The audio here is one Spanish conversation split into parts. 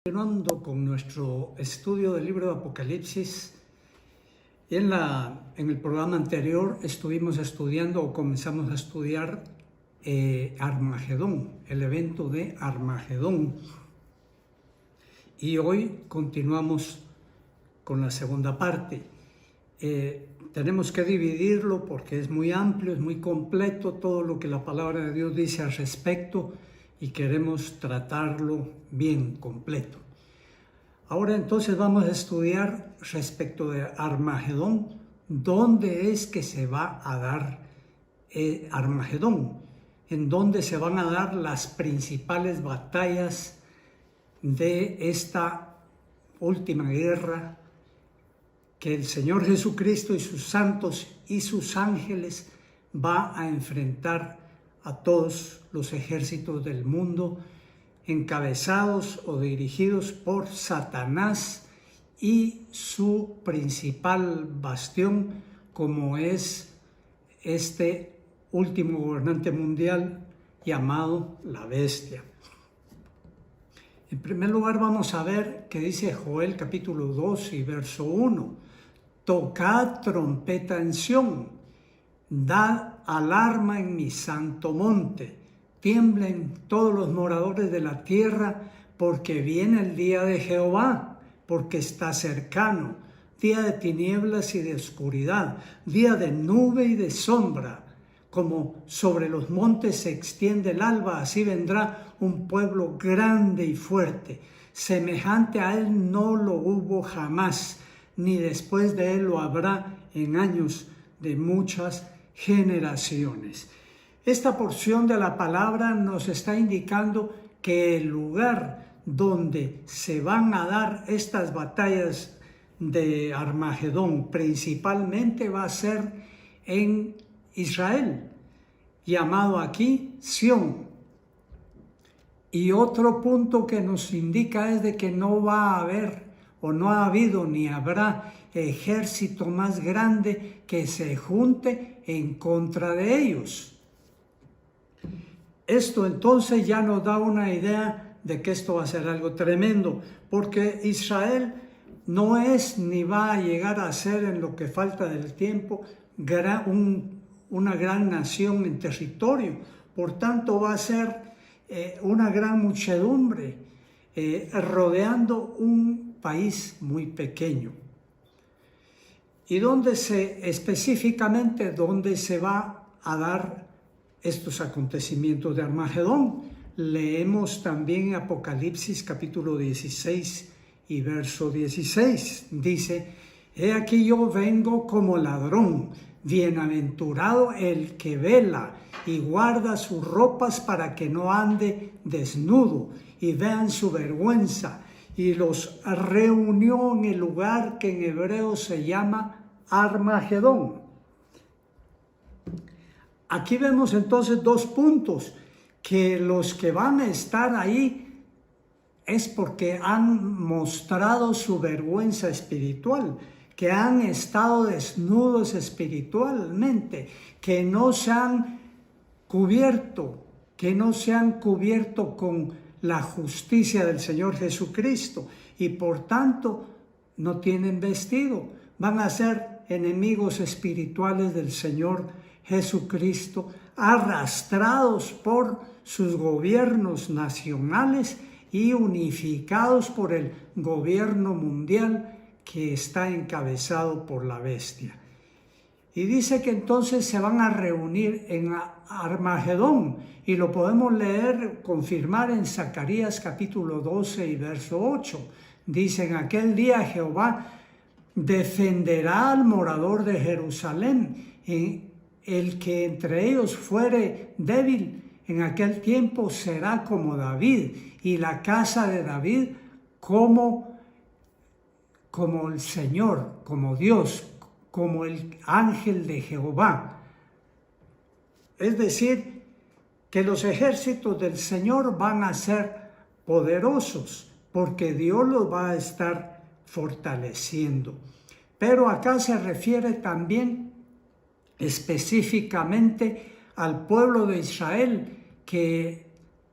Continuando con nuestro estudio del libro de Apocalipsis, en el programa anterior estuvimos estudiando o comenzamos a estudiar Armagedón, el evento de Armagedón. Y hoy continuamos con la segunda parte. Tenemos que dividirlo porque es muy amplio, es muy completo todo lo que la palabra de Dios dice al respecto y queremos tratarlo bien completo. Ahora entonces vamos a estudiar respecto de Armagedón, dónde es que se va a dar Armagedón, en dónde se van a dar las principales batallas de esta última guerra que el Señor Jesucristo y sus santos y sus ángeles va a enfrentar a todos los ejércitos del mundo, encabezados o dirigidos por Satanás y su principal bastión, como es este último gobernante mundial llamado la Bestia. En primer lugar vamos a ver que dice Joel capítulo 2 y verso 1: tocad trompeta en Sión, dad alarma en mi santo monte, tiemblen todos los moradores de la tierra, porque viene el día de Jehová, porque está cercano, día de tinieblas y de oscuridad, día de nube y de sombra. Como sobre los montes se extiende el alba, así vendrá un pueblo grande y fuerte. Semejante a él no lo hubo jamás, ni después de él lo habrá en años de muchas generaciones. Esta porción de la palabra nos está indicando que el lugar donde se van a dar estas batallas de Armagedón principalmente va a ser en Israel, llamado aquí Sión. Y otro punto que nos indica es de que no va a haber o no ha habido ni habrá ejército más grande que se junte en contra de ellos. Esto entonces ya nos da una idea de que esto va a ser algo tremendo, porque Israel no es ni va a llegar a ser, en lo que falta del tiempo, una gran nación en territorio. Por tanto va a ser una gran muchedumbre rodeando un país muy pequeño. Y específicamente dónde se va a dar estos acontecimientos de Armagedón. Leemos también en Apocalipsis capítulo 16 y verso 16. Dice: he aquí yo vengo como ladrón, bienaventurado el que vela y guarda sus ropas para que no ande desnudo y vean su vergüenza. Y los reunió en el lugar que en hebreo se llama Armagedón. Aquí vemos entonces dos puntos, que los que van a estar ahí es porque han mostrado su vergüenza espiritual, que han estado desnudos espiritualmente, que no se han cubierto con la justicia del Señor Jesucristo y por tanto no tienen vestido. Van a ser enemigos espirituales del Señor Jesucristo, arrastrados por sus gobiernos nacionales y unificados por el gobierno mundial que está encabezado por la Bestia. Y dice que entonces se van a reunir en Armagedón, y lo podemos leer, confirmar en Zacarías capítulo 12 y verso 8. Dice: en aquel día Jehová defenderá al morador de Jerusalén, el que entre ellos fuere débil, en aquel tiempo será como David, y la casa de David como el Señor, como Dios, como el ángel de Jehová. Es decir, que los ejércitos del Señor van a ser poderosos, porque Dios los va a estar fortaleciendo. Pero acá se refiere también específicamente al pueblo de Israel, que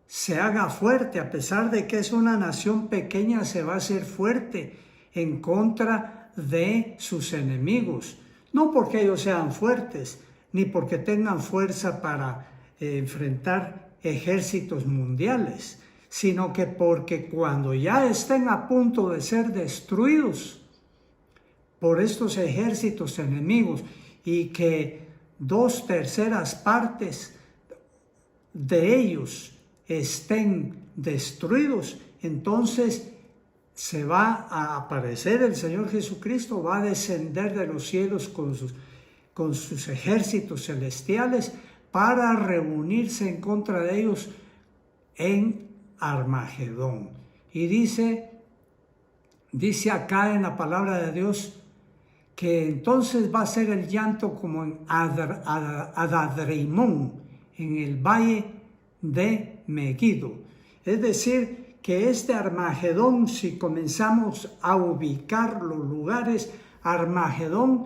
se haga fuerte, a pesar de que es una nación pequeña, se va a hacer fuerte en contra de sus enemigos. No porque ellos sean fuertes, ni porque tengan fuerza para enfrentar ejércitos mundiales, sino que porque cuando ya estén a punto de ser destruidos por estos ejércitos enemigos y que 2/3 partes de ellos estén destruidos, entonces se va a aparecer el Señor Jesucristo, va a descender de los cielos con sus ejércitos celestiales para reunirse en contra de ellos en Armagedón. Y dice acá en la palabra de Dios que entonces va a ser el llanto como en Adadreimón, en el valle de Megiddo. Es decir, que este Armagedón, si comenzamos a ubicar los lugares, Armagedón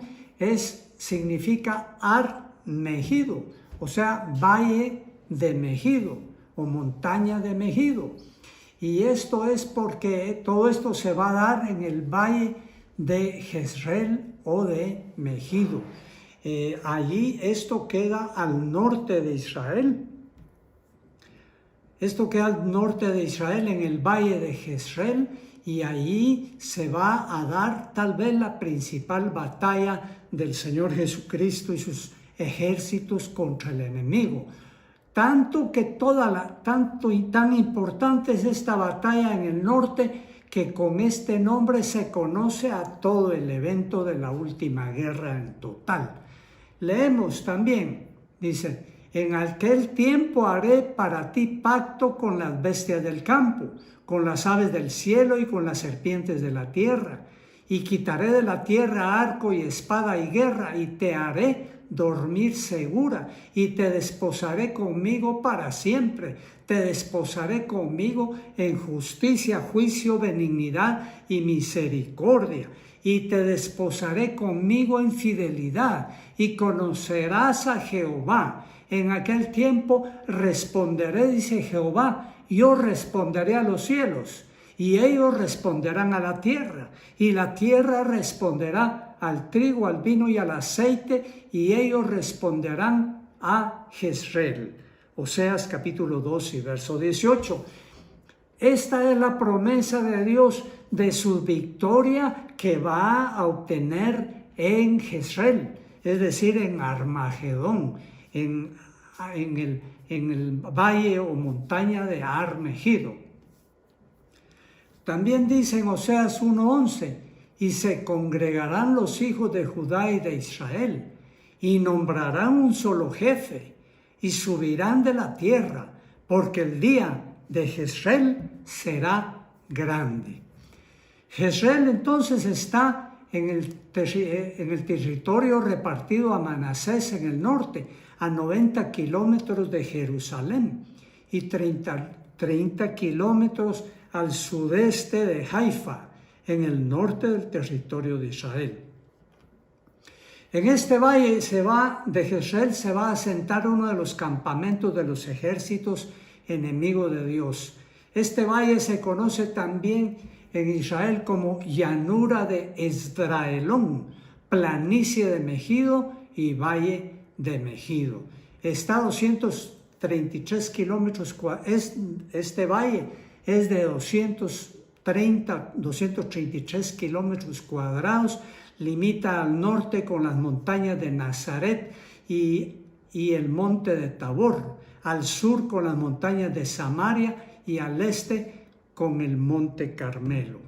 significa Ar-Megiddo, o sea, valle de Megiddo o montaña de Megiddo. Y esto es porque todo esto se va a dar en el valle de Jezreel o de Megiddo. Allí esto queda al norte de Israel. Esto queda al norte de Israel en el valle de Jezreel, y allí se va a dar tal vez la principal batalla del Señor Jesucristo y sus ejércitos contra el enemigo. Tanto y tan importante es esta batalla en el norte que con este nombre se conoce a todo el evento de la última guerra en total. Leemos también, dice: en aquel tiempo haré para ti pacto con las bestias del campo, con las aves del cielo y con las serpientes de la tierra. Y quitaré de la tierra arco y espada y guerra, y te haré dormir segura, y te desposaré conmigo para siempre. Te desposaré conmigo en justicia, juicio, benignidad y misericordia. Y te desposaré conmigo en fidelidad, y conocerás a Jehová. En aquel tiempo responderé, dice Jehová, yo responderé a los cielos, y ellos responderán a la tierra, y la tierra responderá al trigo, al vino y al aceite, y ellos responderán a Jezreel. Oseas capítulo 2 y verso 18. Esta es la promesa de Dios de su victoria que va a obtener en Jezreel, es decir, en Armagedón, en el valle o montaña de Ar-Megiddo. También dice en Oseas 1:11: y se congregarán los hijos de Judá y de Israel, y nombrarán un solo jefe, y subirán de la tierra, porque el día de Jezreel será grande. Jezreel entonces está en el territorio repartido a Manasés en el norte, a 90 kilómetros de Jerusalén, y 30 kilómetros al sudeste de Haifa, en el norte del territorio de Israel. En este valle de Jezreel se va a asentar uno de los campamentos de los ejércitos enemigos de Dios. Este valle se conoce también en Israel como llanura de Esdraelón, planicie de Megiddo y valle de Megiddo. Está a 233 kilómetros cuadrados. Este valle es de 233 kilómetros cuadrados. Limita al norte con las montañas de Nazaret y el monte de Tabor, al sur con las montañas de Samaria y al este con el monte Carmelo.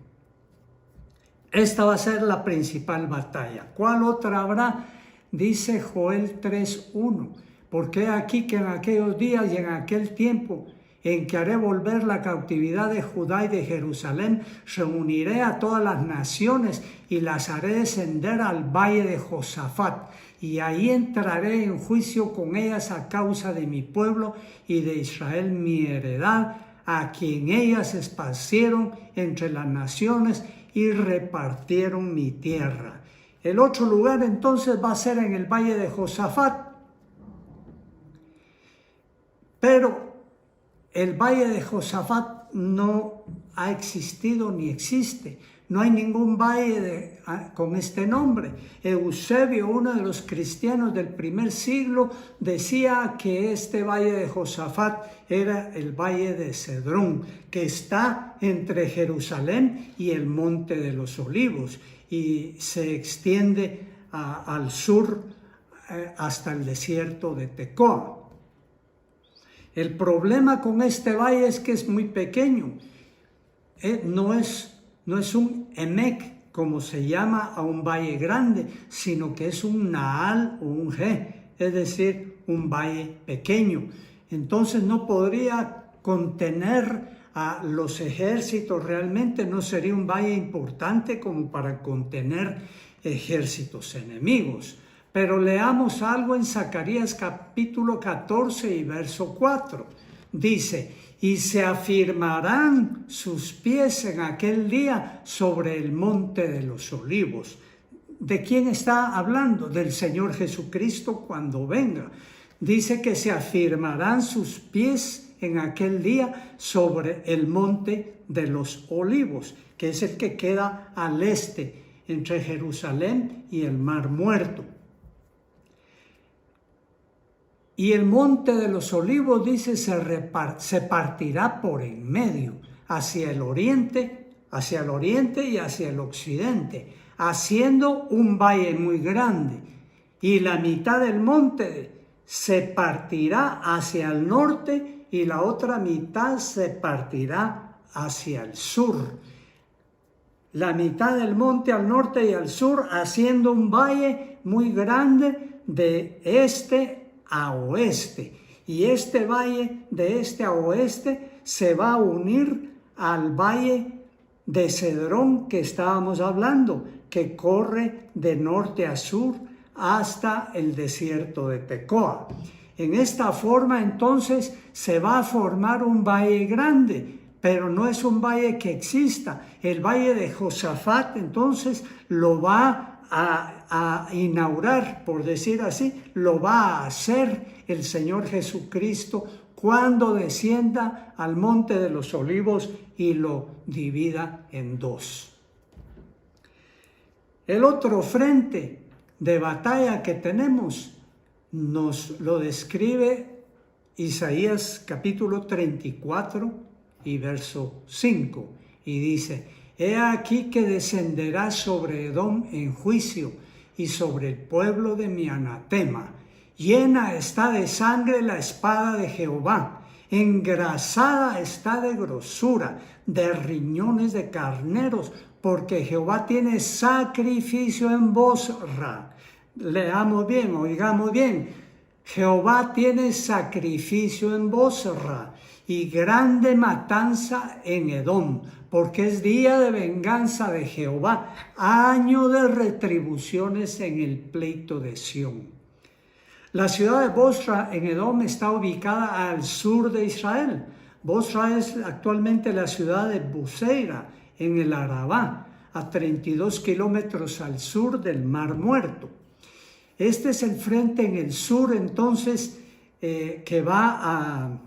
Esta va a ser la principal batalla. ¿Cuál otra habrá? Dice Joel 3:1: porque aquí que en aquellos días y en aquel tiempo en que haré volver la cautividad de Judá y de Jerusalén, reuniré a todas las naciones y las haré descender al valle de Josafat, y ahí entraré en juicio con ellas a causa de mi pueblo y de Israel mi heredad, a quien ellas esparcieron entre las naciones y repartieron mi tierra. El otro lugar entonces va a ser en el valle de Josafat, pero el valle de Josafat no ha existido ni existe. No hay ningún valle con este nombre. Eusebio, uno de los cristianos del primer siglo, decía que este valle de Josafat era el valle de Cedrón, que está entre Jerusalén y el Monte de los Olivos, y se extiende al sur hasta el desierto de Tecoa. El problema con este valle es que es muy pequeño. No es un Emek, como se llama a un valle grande, sino que es un Naal o un He, es decir, un valle pequeño. Entonces no podría contener a los ejércitos, realmente no sería un valle importante como para contener ejércitos enemigos. Pero leamos algo en Zacarías capítulo 14 y verso 4. Dice: y se afirmarán sus pies en aquel día sobre el monte de los olivos. ¿De quién está hablando? Del Señor Jesucristo cuando venga. Dice que se afirmarán sus pies en aquel día sobre el monte de los olivos, que es el que queda al este, entre Jerusalén y el Mar Muerto. Y el monte de los olivos, dice, se partirá por en medio, hacia el oriente y hacia el occidente, haciendo un valle muy grande. Y la mitad del monte se partirá hacia el norte y la otra mitad se partirá hacia el sur. La mitad del monte al norte y al sur, haciendo un valle muy grande de este a oeste, y este valle de este a oeste se va a unir al valle de Cedrón que estábamos hablando, que corre de norte a sur hasta el desierto de Tecoa. En esta forma entonces se va a formar un valle grande, pero no es un valle que exista. El valle de Josafat entonces lo va a inaugurar, por decir así, lo va a hacer el Señor Jesucristo cuando descienda al Monte de los Olivos y lo divida en dos. El otro frente de batalla que tenemos nos lo describe Isaías capítulo 34 y verso 5, y dice: he aquí que descenderá sobre Edom en juicio y sobre el pueblo de mi anatema. Llena está de sangre la espada de Jehová, engrasada está de grosura, de riñones de carneros, porque Jehová tiene sacrificio en Bosra. Leamos bien, oigamos bien. Jehová tiene sacrificio en Bosra y grande matanza en Edom, porque es día de venganza de Jehová, año de retribuciones en el pleito de Sión. La ciudad de Bosra en Edom está ubicada al sur de Israel. Bosra es actualmente la ciudad de Buseira, en el Arabá, a 32 kilómetros al sur del Mar Muerto. Este es el frente en el sur, entonces, que va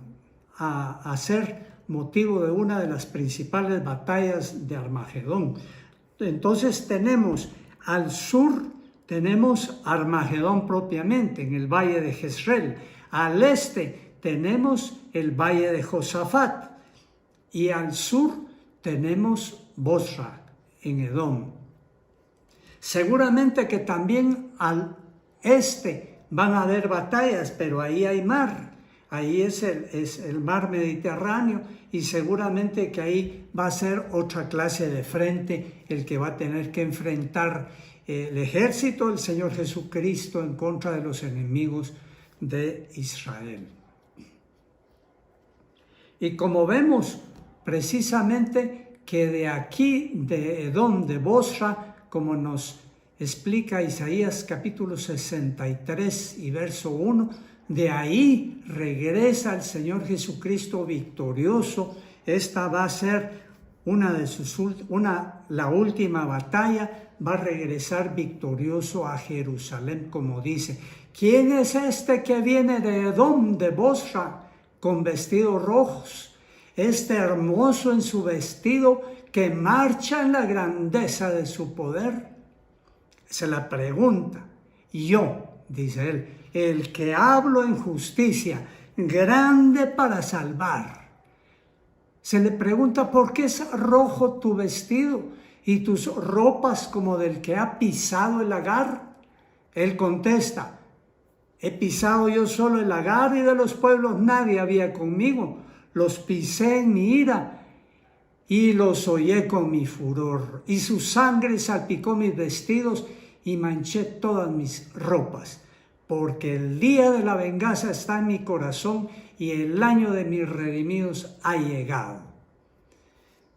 a ser motivo de una de las principales batallas de Armagedón. Entonces tenemos al sur, tenemos Armagedón propiamente, en el valle de Jezreel. Al este tenemos el valle de Josafat y al sur tenemos Bosra, en Edom. Seguramente que también al este van a haber batallas, pero ahí hay mar. Ahí es el mar Mediterráneo, y seguramente que ahí va a ser otra clase de frente el que va a tener que enfrentar el ejército del Señor Jesucristo en contra de los enemigos de Israel. Y como vemos precisamente que de aquí, de Edom, de Bosra, como nos explica Isaías capítulo 63 y verso 1, de ahí regresa el Señor Jesucristo victorioso. Esta va a ser la última batalla. Va a regresar victorioso a Jerusalén, como dice: ¿quién es este que viene de Edom, de Bosra, con vestidos rojos, hermoso en su vestido, que marcha en la grandeza de su poder. Esa es la pregunta. Yo, dice él, el que hablo en justicia, grande para salvar. Se le pregunta, ¿por qué es rojo tu vestido y tus ropas como del que ha pisado el lagar? Él contesta, he pisado yo solo el lagar y de los pueblos nadie había conmigo. Los pisé en mi ira y los hollé con mi furor. Y su sangre salpicó mis vestidos y manché todas mis ropas. Porque el día de la venganza está en mi corazón y el año de mis redimidos ha llegado.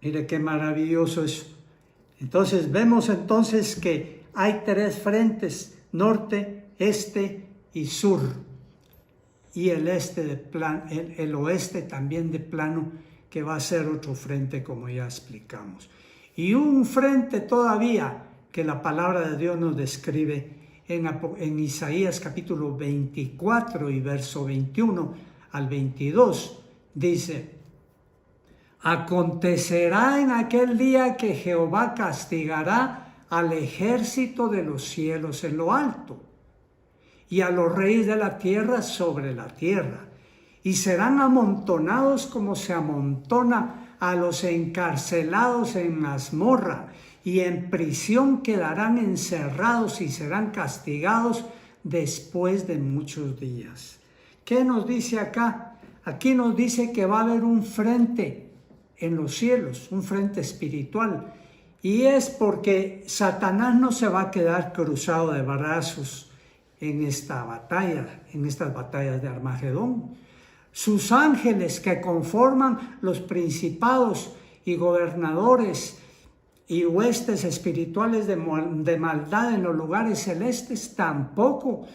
Mire qué maravilloso es. Entonces vemos que hay 3 frentes, norte, este y sur. Y el oeste también de plano, que va a ser otro frente como ya explicamos. Y un frente todavía que la palabra de Dios nos describe en Isaías capítulo 24 y verso 21 al 22, dice, acontecerá en aquel día que Jehová castigará al ejército de los cielos en lo alto y a los reyes de la tierra sobre la tierra, y serán amontonados como se amontona a los encarcelados en mazmorra, y en prisión quedarán encerrados y serán castigados después de muchos días. ¿Qué nos dice acá? Aquí nos dice que va a haber un frente en los cielos, un frente espiritual, y es porque Satanás no se va a quedar cruzado de brazos en esta batalla, en estas batallas de Armagedón. Sus ángeles que conforman los principados y gobernadores y huestes espirituales de maldad en los lugares celestes tampoco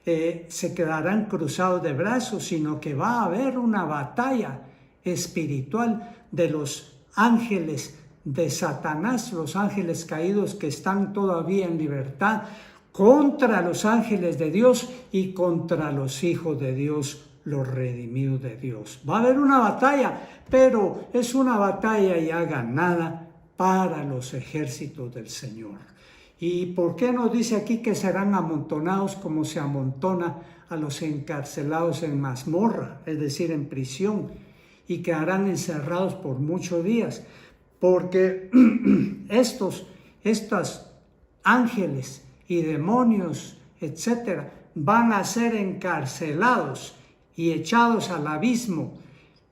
se quedarán cruzados de brazos, sino que va a haber una batalla espiritual de los ángeles de Satanás, los ángeles caídos que están todavía en libertad, contra los ángeles de Dios y contra los hijos de Dios, los redimidos de Dios. Va a haber una batalla, pero es una batalla ya ganada para los ejércitos del Señor. ¿Y por qué nos dice aquí que serán amontonados como se amontona a los encarcelados en mazmorra, es decir, en prisión, y quedarán encerrados por muchos días? Porque estos ángeles y demonios, etcétera, van a ser encarcelados y echados al abismo,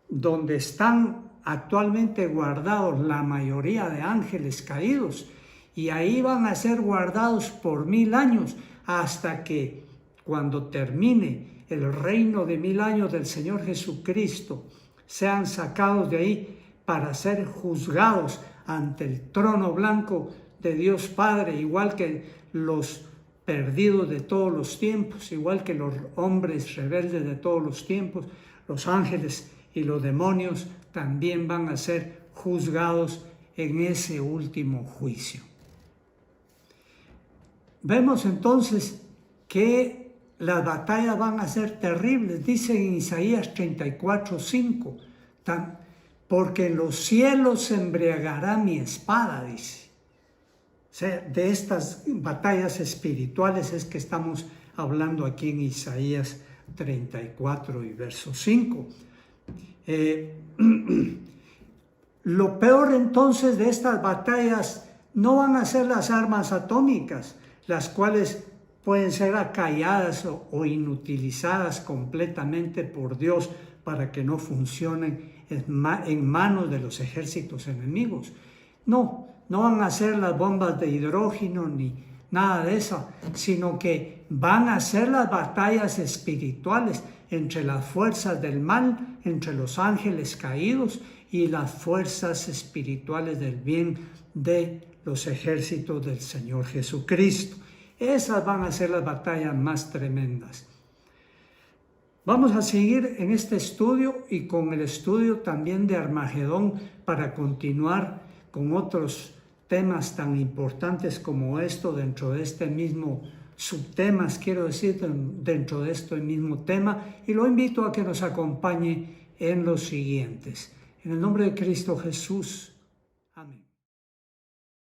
donde están actualmente guardados la mayoría de ángeles caídos, y ahí van a ser guardados por 1000 años, hasta que cuando termine el reino de 1000 años del Señor Jesucristo, sean sacados de ahí para ser juzgados ante el trono blanco de Dios Padre, igual que los perdidos de todos los tiempos, igual que los hombres rebeldes de todos los tiempos. Los ángeles y los demonios también van a ser juzgados en ese último juicio. Vemos entonces que las batallas van a ser terribles. Dice en Isaías 34:5, porque en los cielos se embriagará mi espada, dice. O sea, de estas batallas espirituales es que estamos hablando aquí en Isaías 34 y verso 5. Lo peor entonces de estas batallas no van a ser las armas atómicas, las cuales pueden ser acalladas o inutilizadas completamente por Dios para que no funcionen en manos de los ejércitos enemigos. No van a ser las bombas de hidrógeno ni nada de eso, sino que van a ser las batallas espirituales entre las fuerzas del mal, entre los ángeles caídos y las fuerzas espirituales del bien de los ejércitos del Señor Jesucristo. Esas van a ser las batallas más tremendas. Vamos a seguir en este estudio y con el estudio también de Armagedón para continuar con otros temas tan importantes como esto dentro de este mismo subtemas, quiero decir, dentro de este mismo tema, y lo invito a que nos acompañe en los siguientes. En el nombre de Cristo Jesús,